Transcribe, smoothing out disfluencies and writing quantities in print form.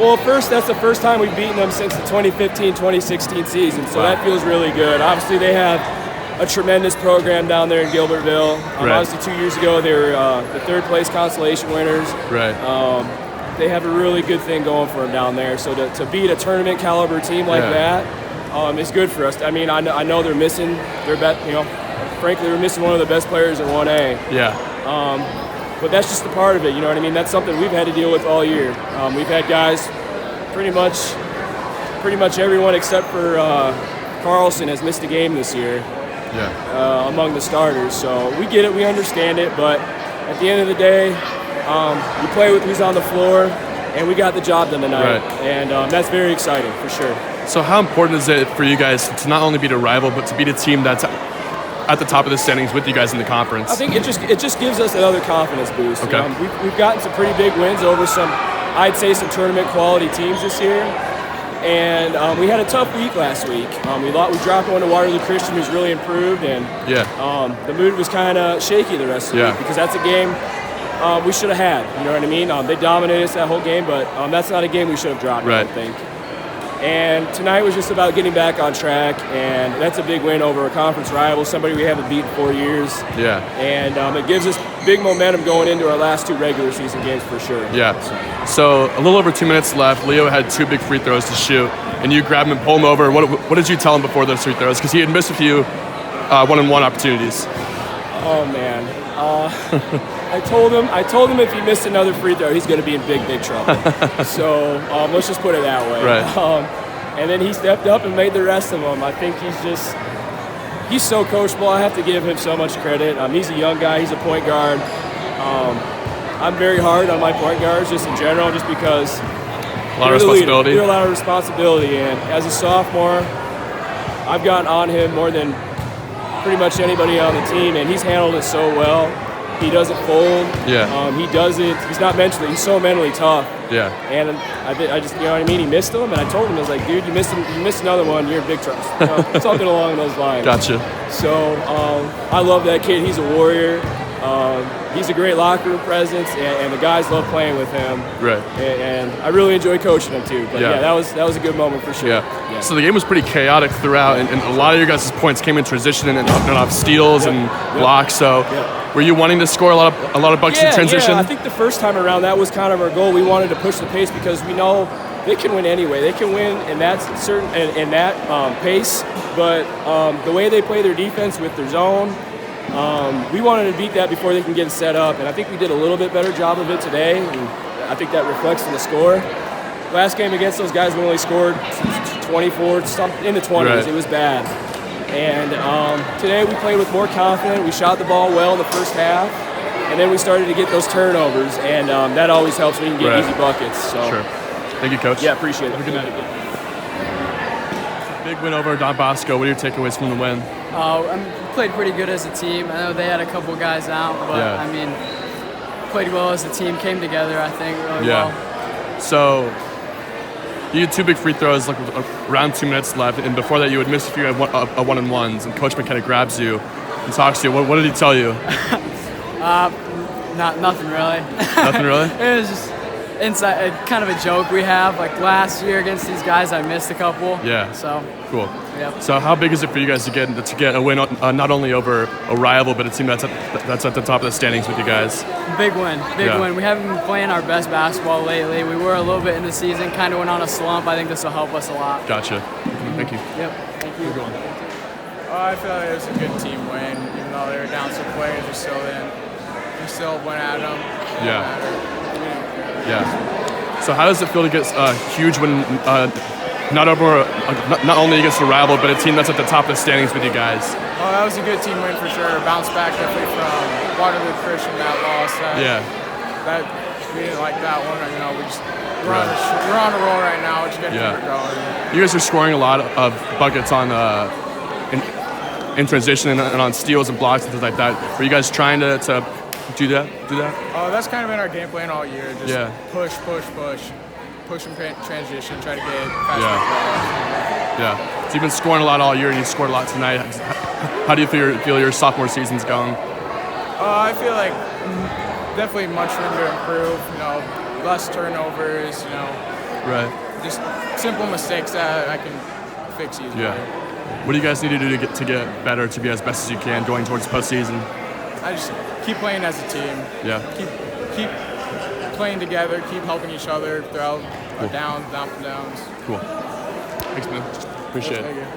Well, first, that's the first time we've beaten them since the 2015-2016 season, so that feels really good. Obviously, they have a tremendous program down there in Gilbertville. Obviously, 2 years ago, they were the third-place consolation winners. Right. They have a really good thing going for them down there. So to beat a tournament-caliber team like that is good for us. I mean, I know they're missing their best. You know, frankly, they're missing one of the best players in 1A. Yeah. But that's just a part of it, you know what I mean? That's something we've had to deal with all year. We've had guys, pretty much everyone except for Carlson has missed a game this year among the starters. So we get it, we understand it, but at the end of the day, we play with who's on the floor, and we got the job done tonight. Right. And that's very exciting, for sure. So how important is it for you guys to not only beat a rival, but to beat a team that's at the top of the standings with you guys in the conference? I think it just gives us another confidence boost. Okay. We've gotten some pretty big wins over some tournament quality teams this year, and we had a tough week last week. We dropped one to Waterloo Christian, who's really improved, and the mood was kind of shaky the rest of the week because that's a game we should have had. You know what I mean? They dominated us that whole game, but that's not a game we should have dropped. Right. I don't think. And tonight was just about getting back on track, and that's a big win over a conference rival, somebody we haven't beaten in 4 years. Yeah. And it gives us big momentum going into our last 2 regular season games for sure. Yeah. So a little over 2 minutes left. Leo had 2 big free throws to shoot, and you grab him and pull him over. What did you tell him before those free throws? Because he had missed a few one-on-one opportunities. Oh man. I told him if he missed another free throw, he's going to be in big trouble. So let's just put it that way. Right. And then he stepped up and made the rest of them. I think he's so coachable. I have to give him so much credit. He's a young guy. He's a point guard. I'm very hard on my point guards just in general, just because a lot of responsibility. A lot of responsibility. And as a sophomore, I've gotten on him more than pretty much anybody on the team, and he's handled it so well. He doesn't fold. Yeah. He doesn't. He's not mentally. He's so mentally tough. Yeah. And I just, you know what I mean. He missed them, and I told him, I was like, dude, you missed another one. You're in big trouble. You know, something along those lines. Gotcha. So I love that kid. He's a warrior. He's a great locker room presence, and the guys love playing with him. Right. And I really enjoy coaching him too. But that was a good moment for sure. Yeah. So the game was pretty chaotic throughout, and a lot of your guys' points came in transition and off steals and blocks. So. Were you wanting to score a lot of buckets in transition? Yeah, I think the first time around that was kind of our goal. We wanted to push the pace because we know they can win anyway. They can win in that pace, but the way they play their defense with their zone, we wanted to beat that before they can get set up, and I think we did a little bit better job of it today, and I think that reflects in the score. Last game against those guys, we only scored 24, something in the 20s. Right. It was bad. And today we played with more confidence. We shot the ball well in the first half, and then we started to get those turnovers, and that always helps when you can get easy buckets. So. Sure. Thank you, Coach. Yeah, appreciate it. Have a good night. Big win over Don Bosco. What are your takeaways from the win? We played pretty good as a team. I know they had a couple guys out, but I mean, played well as a team. Came together, I think, really well. So. You had 2 big free throws, like around 2 minutes left, and before that you had missed a few one-on-ones, and Coach McKenna grabs you and talks to you. What did he tell you? Nothing really. Nothing really? It was just inside, kind of a joke we have. Like last year against these guys, I missed a couple. Yeah. So. Cool. Yep. So how big is it for you guys to get a win, not only over a rival, but a team that's at the top of the standings with you guys? Big win. Win. We haven't been playing our best basketball lately. We were a little bit in the season, kind of went on a slump. I think this will help us a lot. Gotcha. Thank you. Yep. Thank you. I feel like it was a good team win, even though they were down some players. We still went at them. Yeah. So how does it feel to get a huge win? Not only against a rival, but a team that's at the top of the standings with you guys. Oh, that was a good team win for sure. Bounced back definitely from Waterloo Christian that loss. That we didn't like that one. You know, we're on a roll right now. We're just getting it going. You guys are scoring a lot of buckets on in transition and on steals and blocks and things like that. Were you guys trying to do that? That's kind of been our game plan all year. Just push. Push and transition, try to get fast break balls. Yeah. So you've been scoring a lot all year, and you scored a lot tonight. How do you feel your sophomore season's going? I feel like definitely much room to improve. You know, less turnovers. You know, Right. Just simple mistakes that I can fix easily. Yeah. What do you guys need to do to get better, to be as best as you can going towards postseason? I just keep playing as a team. Yeah. Keep playing together. Keep helping each other throughout our downs, ups and downs. Cool. Thanks, man. Appreciate it. Thank you.